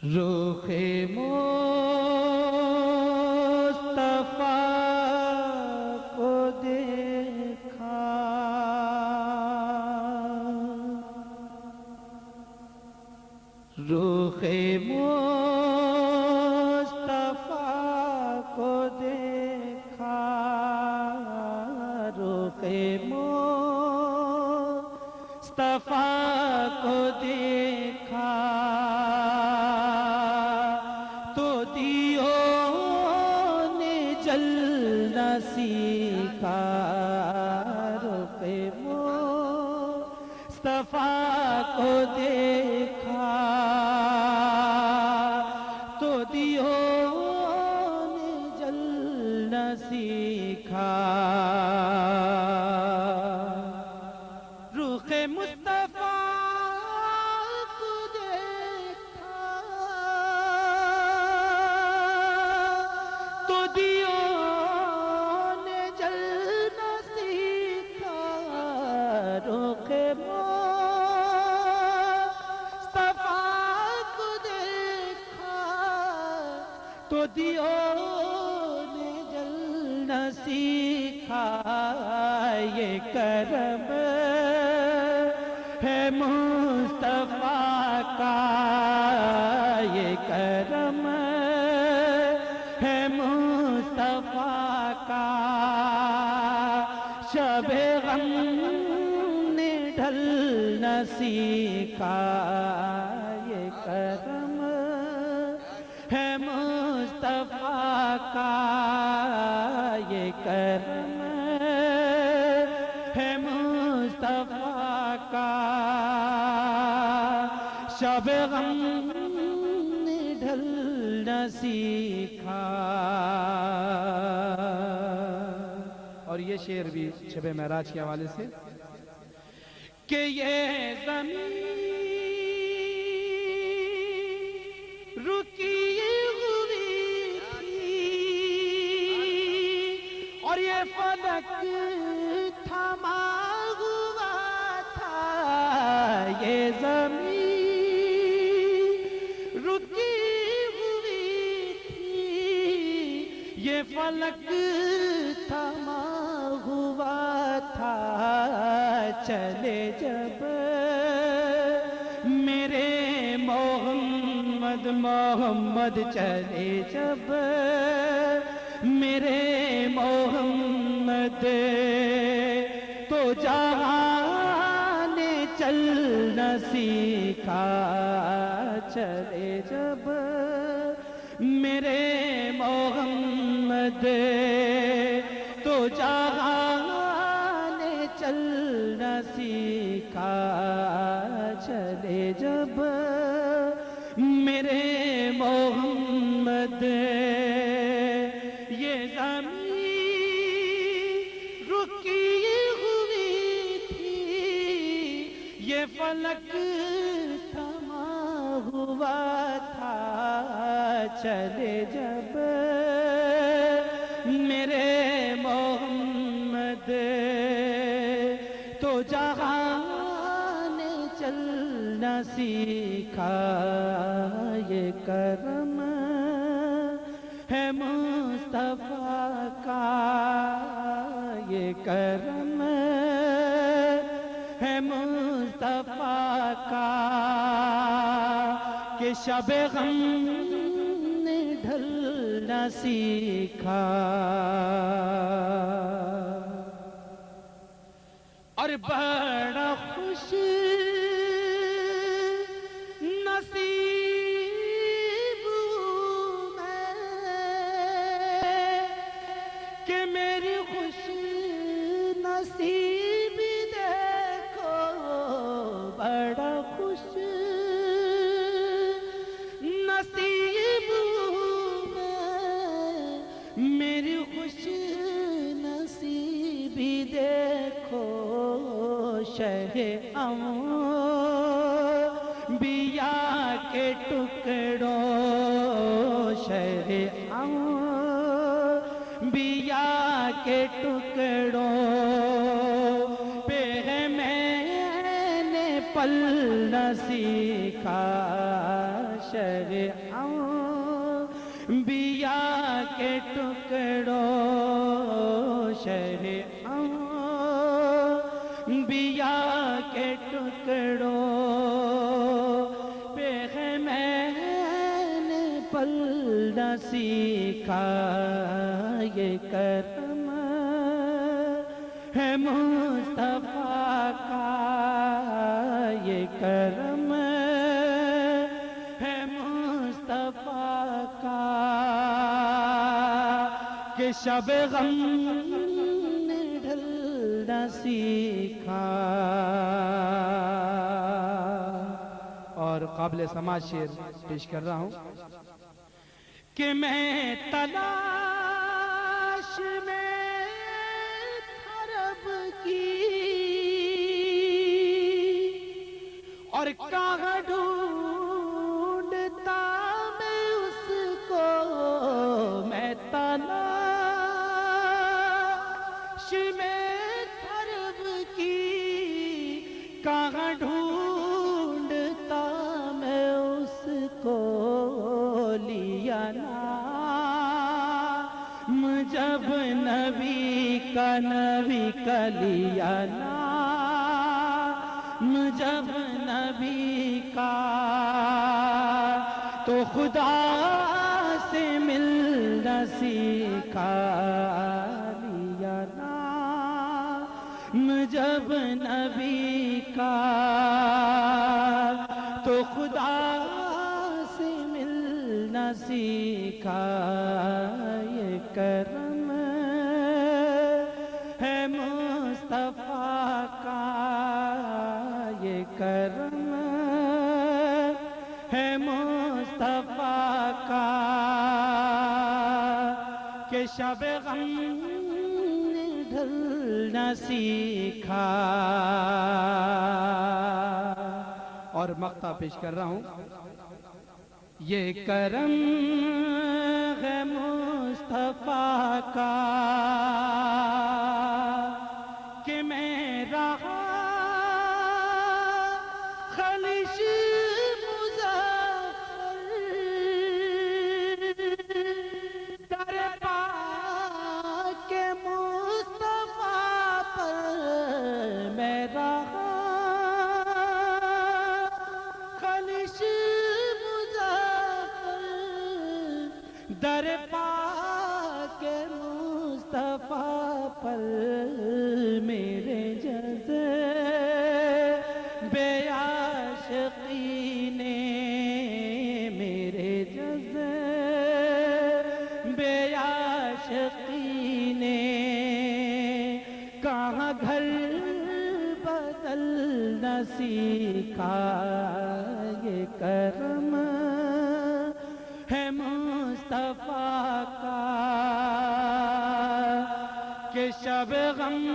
رخ مصطفیٰ کو دیکھا، رخ مصطفیٰ کو دیکھا، رخ مصطفیٰ کو دیکھا تو دیوں نے جلنا سیکھا، رخ مصطفیٰ کو دیکھا تو دیوں نے جلنا سیکھا، رخ مصطفیٰ کو دیکھا تو دیوں نے جلنا سیکھا، رخ مصطفیٰ کو دیکھا تو دیوں نے جلنا سیکھا، یہ کرم ہے مصطفیٰ کا، یہ کرم ہے مصطفیٰ کا، شب غم نے ڈھلنا سیکھا، یہ کرم ہے مصطفیٰ کا، یہ کرم ہے مصطفیٰ کا، شب غم نے ڈھلنا سیکھا۔ اور یہ شعر بھی شب معراج کے حوالے سے کہ یہ زمین رکی ہوئی تھی اور یہ فلک تھما ہوا تھا، یہ زمین رکی ہوئی تھی، یہ فلک تھما ہوا تھا، چلے جب میرے محمد چلے جب میرے محمد تو جہاں نے چلنا سیکھا، چلے جب میرے محمد تو جہاں نے چلنا سیکھا، چلے جب میرے محمد، یہ زمین رکی ہوئی تھی، یہ فلک تھما ہوا تھا، چلے جب میرے محمد تو جہاں نے چلنا سیکھا، یہ کرم ہے مصطفیٰ کا، یہ کرم ہے مصطفیٰ کا، کہ شب غم نے ڈھلنا سیکھا۔ اور بڑا خوش نصیب ہوں میں کہ میری خوش نصیبی دیکھو، بڑا خوش نصیب ہوں میں، میری خوش نصیبی دیکھو، شہ انبیاء کے ٹکڑوں، شہ انبیاء کے ٹکڑوں پہ میں نے پلنا سیکھا، شہ انبیاء کے ٹکڑوں شہ انبیاء کے ٹکڑوں پہ ہے میں نے پلنا سیکھا یہ کرم ہے مصطفیٰ کا یہ کرم ہے مصطفیٰ کا کہ شب غم نے ڈھلنا سیکھا. اور قابل سماعت شعر پیش کر رہا ہوں کہ میں تلاش میں تھا رب کی اور کہاں ڈھونڈتا میں اس کو میں تلاش میں تھا رب کی کہاں ڈھونڈتا میں اس کو لیا نام جب نبی کا لیا نام جب نبی کا تو خدا سے ملنا سیکھا لیا نام جب نبی کا تو خدا سے ملنا سیکھا یہ کرم ہے مصطفیٰ کا یہ کرم ہے مصطفیٰ کا کہ شب غم نے ڈھلنا سیکھا. اور مقطع پیش کر رہا ہوں یہ کرم ہے مصطفیٰ کا کہ میں رہا خلش مظفر در پاک مصطفیٰ پر میں رہا خلش در پاک مصطفیٰ پر میرے جذبے عاشقی نے میرے جذبے عاشقی نے کہاں گھر بدلنا سیکھا یہ کرم ہے مصطفیٰ کا کہ شب غم